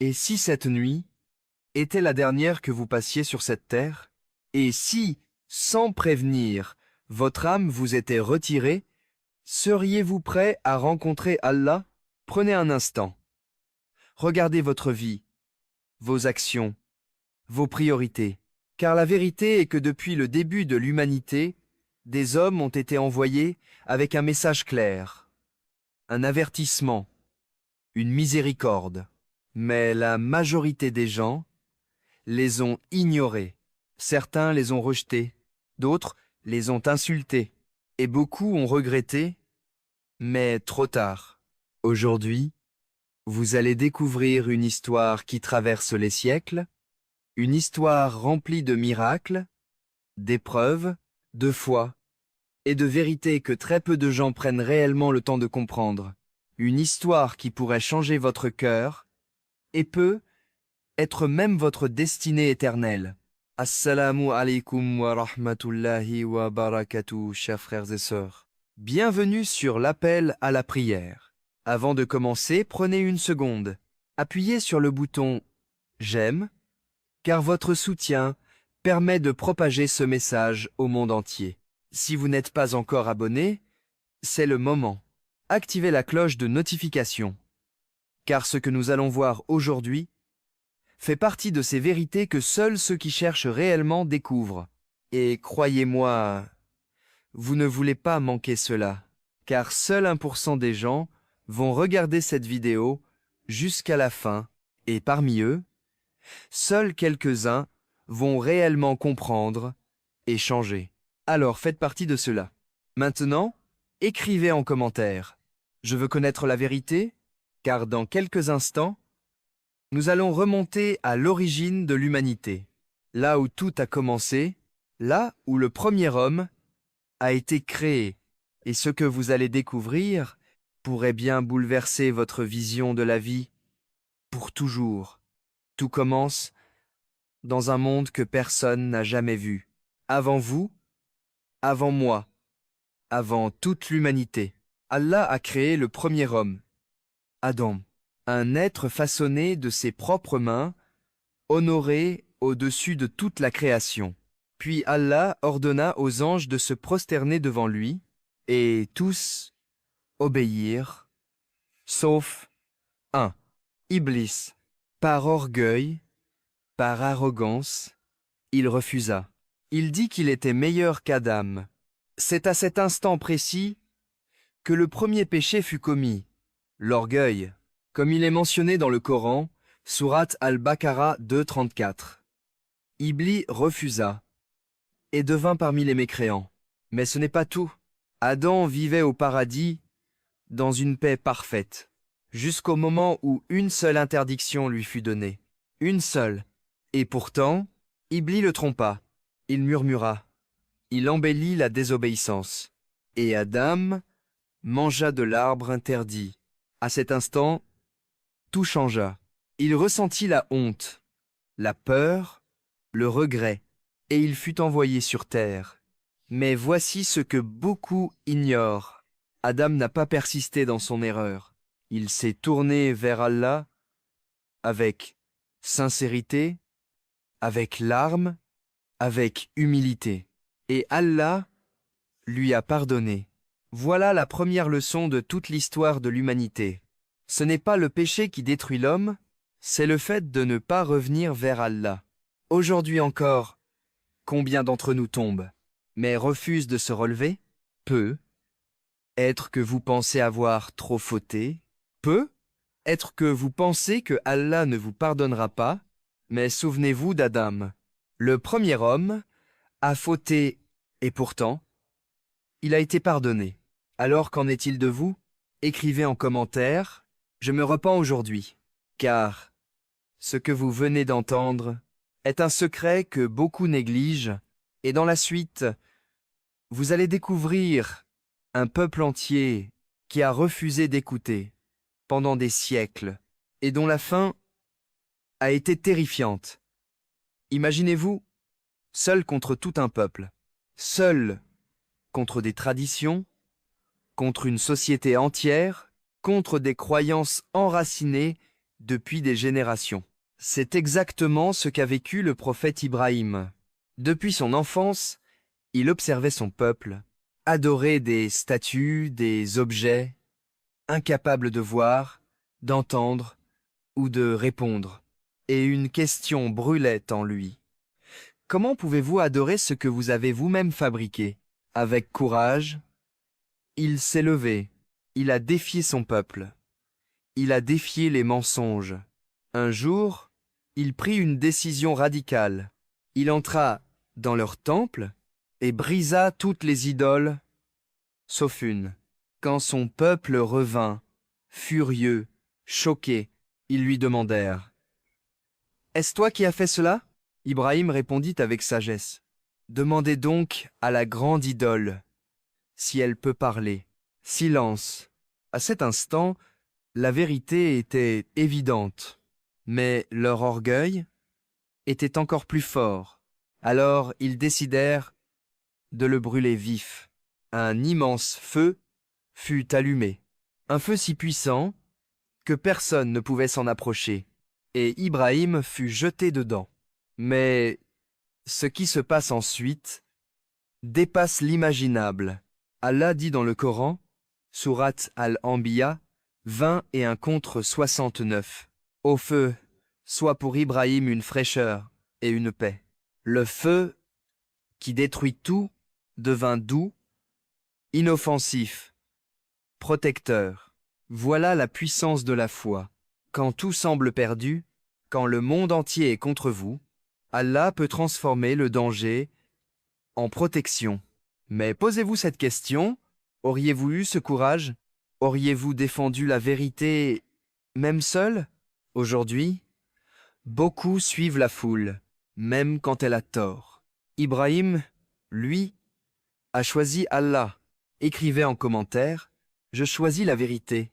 Et si cette nuit était la dernière que vous passiez sur cette terre? Et si, sans prévenir, votre âme vous était retirée, seriez-vous prêt à rencontrer Allah? Prenez un instant. Regardez votre vie, vos actions, vos priorités. Car la vérité est que depuis le début de l'humanité, des hommes ont été envoyés avec un message clair, un avertissement, une miséricorde. Mais la majorité des gens les ont ignorés. Certains les ont rejetés, d'autres les ont insultés, et beaucoup ont regretté, mais trop tard. Aujourd'hui, vous allez découvrir une histoire qui traverse les siècles, une histoire remplie de miracles, d'épreuves, de foi et de vérités que très peu de gens prennent réellement le temps de comprendre. Une histoire qui pourrait changer votre cœur et peut être même votre destinée éternelle. Assalamu alaikum wa rahmatullahi wa barakatuh, chers frères et sœurs. Bienvenue sur l'appel à la prière. Avant de commencer, prenez une seconde. Appuyez sur le bouton « J'aime » car votre soutien permet de propager ce message au monde entier. Si vous n'êtes pas encore abonné, c'est le moment. Activez la cloche de notification, car ce que nous allons voir aujourd'hui fait partie de ces vérités que seuls ceux qui cherchent réellement découvrent. Et croyez-moi, vous ne voulez pas manquer cela, car seul 1% des gens vont regarder cette vidéo jusqu'à la fin, et parmi eux, seuls quelques-uns vont réellement comprendre et changer. Alors faites partie de cela. Maintenant, écrivez en commentaire. Je veux connaître la vérité, car dans quelques instants, nous allons remonter à l'origine de l'humanité. Là où tout a commencé, là où le premier homme a été créé. Et ce que vous allez découvrir pourrait bien bouleverser votre vision de la vie pour toujours. Tout commence dans un monde que personne n'a jamais vu. Avant vous, avant moi, avant toute l'humanité. Allah a créé le premier homme, Adam, un être façonné de ses propres mains, honoré au-dessus de toute la création. Puis Allah ordonna aux anges de se prosterner devant lui, et tous obéirent, sauf un, Iblis. Par orgueil, par arrogance, il refusa. Il dit qu'il était meilleur qu'Adam. C'est à cet instant précis que le premier péché fut commis, l'orgueil, comme il est mentionné dans le Coran, sourate Al-Baqarah 2:34. Iblis refusa et devint parmi les mécréants. Mais ce n'est pas tout. Adam vivait au paradis dans une paix parfaite, jusqu'au moment où une seule interdiction lui fut donnée. Une seule. Et pourtant, Iblis le trompa. Il murmura. Il embellit la désobéissance. Et Adam mangea de l'arbre interdit. À cet instant, tout changea. Il ressentit la honte, la peur, le regret, et il fut envoyé sur terre. Mais voici ce que beaucoup ignorent. Adam n'a pas persisté dans son erreur. Il s'est tourné vers Allah avec sincérité, avec larmes, avec humilité. Et Allah lui a pardonné. Voilà la première leçon de toute l'histoire de l'humanité. Ce n'est pas le péché qui détruit l'homme, c'est le fait de ne pas revenir vers Allah. Aujourd'hui encore, combien d'entre nous tombent, mais refusent de se relever? Peu. Être que vous pensez avoir trop fauté? Peu. Être que vous pensez que Allah ne vous pardonnera pas? Mais souvenez-vous d'Adam. Le premier homme a fauté et pourtant, il a été pardonné. Alors qu'en est-il de vous? Écrivez en commentaire « Je me repens aujourd'hui » car ce que vous venez d'entendre est un secret que beaucoup négligent et dans la suite, vous allez découvrir un peuple entier qui a refusé d'écouter pendant des siècles et dont la fin a été terrifiante. Imaginez-vous, seul contre tout un peuple, seul contre des traditions, contre une société entière, contre des croyances enracinées depuis des générations. C'est exactement ce qu'a vécu le prophète Ibrahim. Depuis son enfance, il observait son peuple, adorait des statues, des objets, incapable de voir, d'entendre ou de répondre. Et une question brûlait en lui. Comment pouvez-vous adorer ce que vous avez vous-même fabriqué? Avec courage, il s'est levé, il a défié son peuple, il a défié les mensonges. Un jour, il prit une décision radicale. Il entra dans leur temple et brisa toutes les idoles, sauf une. Quand son peuple revint, furieux, choqué, ils lui demandèrent « Est-ce toi qui as fait cela ?» Ibrahim répondit avec sagesse « Demandez donc à la grande idole si elle peut parler. » Silence. À cet instant, la vérité était évidente, mais leur orgueil était encore plus fort. Alors ils décidèrent de le brûler vif. Un immense feu fut allumé, un feu si puissant que personne ne pouvait s'en approcher, et Ibrahim fut jeté dedans. Mais ce qui se passe ensuite dépasse l'imaginable. Allah dit dans le Coran, Sourate Al-Anbiya, 20 et 1 contre 69. Au feu, soit pour Ibrahim une fraîcheur et une paix. Le feu, qui détruit tout, devint doux, inoffensif, protecteur. Voilà la puissance de la foi. Quand tout semble perdu, quand le monde entier est contre vous, Allah peut transformer le danger en protection. Mais posez-vous cette question, auriez-vous eu ce courage? Auriez-vous défendu la vérité, même seul? Aujourd'hui, beaucoup suivent la foule, même quand elle a tort. Ibrahim, lui, a choisi Allah. Écrivez en commentaire, je choisis la vérité,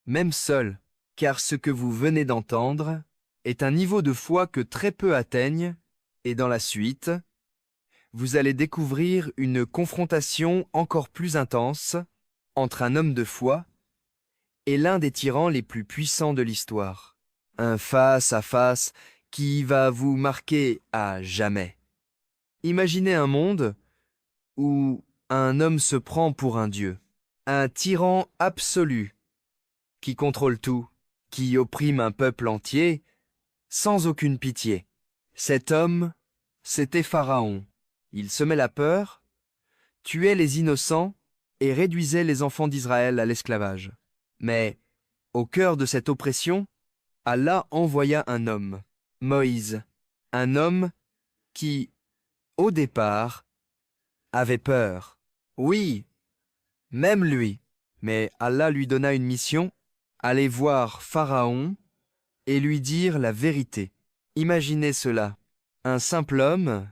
même seul, car ce que vous venez d'entendre est un niveau de foi que très peu atteignent, et dans la suite, vous allez découvrir une confrontation encore plus intense entre un homme de foi et l'un des tyrans les plus puissants de l'histoire. Un face-à-face qui va vous marquer à jamais. Imaginez un monde où un homme se prend pour un dieu, un tyran absolu qui contrôle tout, qui opprime un peuple entier sans aucune pitié. Cet homme, c'était Pharaon. Il semait la peur, tuait les innocents et réduisait les enfants d'Israël à l'esclavage. Mais, au cœur de cette oppression, Allah envoya un homme, Moïse, un homme qui, au départ, avait peur. Oui, même lui. Mais Allah lui donna une mission, aller voir Pharaon et lui dire la vérité. Imaginez cela, un simple homme,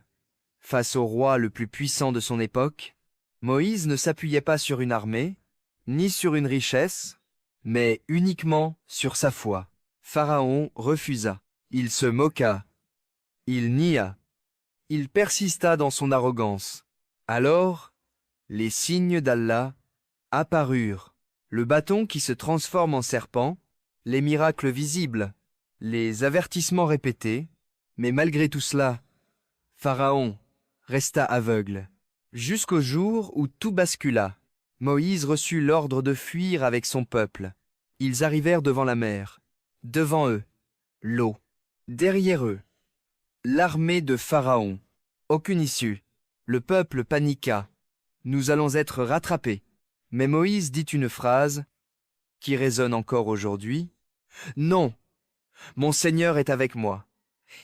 face au roi le plus puissant de son époque. Moïse ne s'appuyait pas sur une armée, ni sur une richesse, mais uniquement sur sa foi. Pharaon refusa. Il se moqua. Il nia. Il persista dans son arrogance. Alors, les signes d'Allah apparurent. Le bâton qui se transforme en serpent, les miracles visibles, les avertissements répétés. Mais malgré tout cela, Pharaon resta aveugle. Jusqu'au jour où tout bascula. Moïse reçut l'ordre de fuir avec son peuple. Ils arrivèrent devant la mer. Devant eux, l'eau. Derrière eux, l'armée de Pharaon. Aucune issue. Le peuple paniqua. Nous allons être rattrapés. Mais Moïse dit une phrase qui résonne encore aujourd'hui. Non, mon Seigneur est avec moi.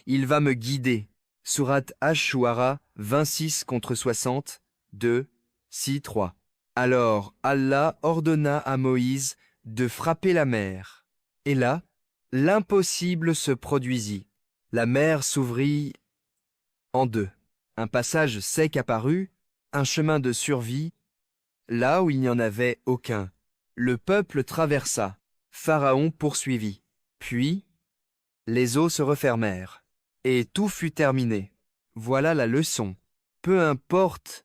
Il va me guider. Sourate Ash-Shu'ara 26 contre 60, 2, 6, 3. Alors Allah ordonna à Moïse de frapper la mer. Et là, l'impossible se produisit. La mer s'ouvrit en deux. Un passage sec apparut, un chemin de survie, là où il n'y en avait aucun. Le peuple traversa. Pharaon poursuivit. Puis, les eaux se refermèrent. Et tout fut terminé. Voilà la leçon. Peu importe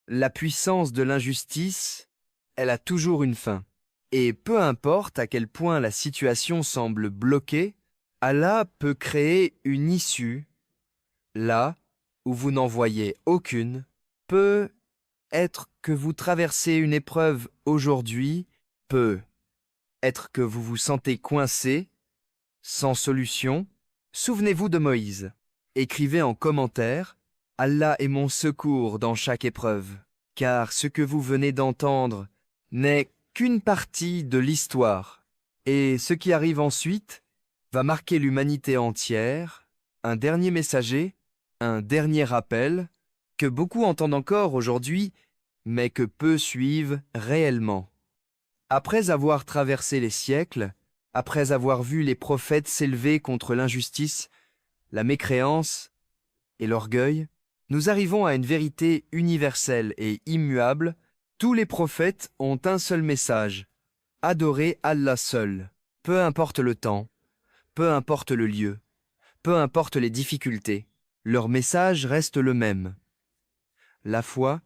la puissance de l'injustice, elle a toujours une fin. Et peu importe à quel point la situation semble bloquée, Allah peut créer une issue là où vous n'en voyez aucune. Peut être que vous traversez une épreuve aujourd'hui, peut être que vous vous sentez coincé, sans solution. Souvenez-vous de Moïse. Écrivez en commentaire « Allah est mon secours dans chaque épreuve », car ce que vous venez d'entendre n'est qu'une partie de l'histoire. Et ce qui arrive ensuite va marquer l'humanité entière, un dernier messager, un dernier rappel, que beaucoup entendent encore aujourd'hui, mais que peu suivent réellement. Après avoir traversé les siècles, après avoir vu les prophètes s'élever contre l'injustice, la mécréance et l'orgueil, nous arrivons à une vérité universelle et immuable. Tous les prophètes ont un seul message: adorer Allah seul. Peu importe le temps, peu importe le lieu, peu importe les difficultés, leur message reste le même. La foi,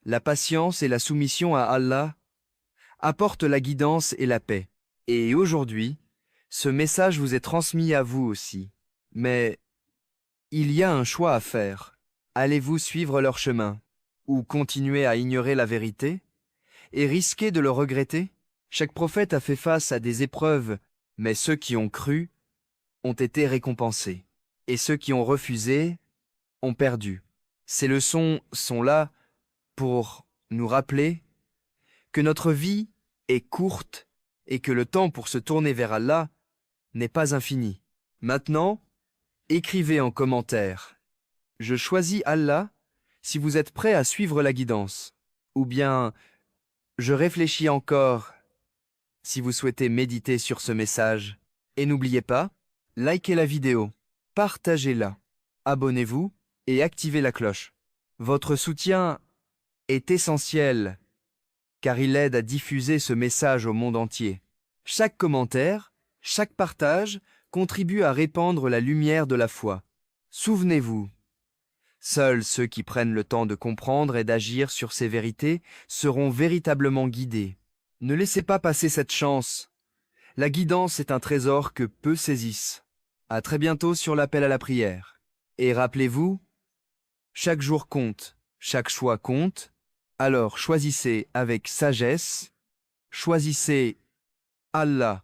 la patience et la soumission à Allah apportent la guidance et la paix. Et aujourd'hui, ce message vous est transmis à vous aussi. Mais il y a un choix à faire. Allez-vous suivre leur chemin ou continuer à ignorer la vérité et risquer de le regretter? Chaque prophète a fait face à des épreuves, mais ceux qui ont cru ont été récompensés. Et ceux qui ont refusé ont perdu. Ces leçons sont là pour nous rappeler que notre vie est courte et que le temps pour se tourner vers Allah n'est pas infini. Maintenant, écrivez en commentaire « Je choisis Allah » si vous êtes prêt à suivre la guidance. Ou bien « Je réfléchis encore » si vous souhaitez méditer sur ce message. Et n'oubliez pas, likez la vidéo, partagez-la, abonnez-vous et activez la cloche. Votre soutien est essentiel car il aide à diffuser ce message au monde entier. Chaque commentaire, chaque partage contribue à répandre la lumière de la foi. Souvenez-vous, seuls ceux qui prennent le temps de comprendre et d'agir sur ces vérités seront véritablement guidés. Ne laissez pas passer cette chance. La guidance est un trésor que peu saisissent. À très bientôt sur l'appel à la prière. Et rappelez-vous, chaque jour compte, chaque choix compte. Alors choisissez avec sagesse, choisissez Allah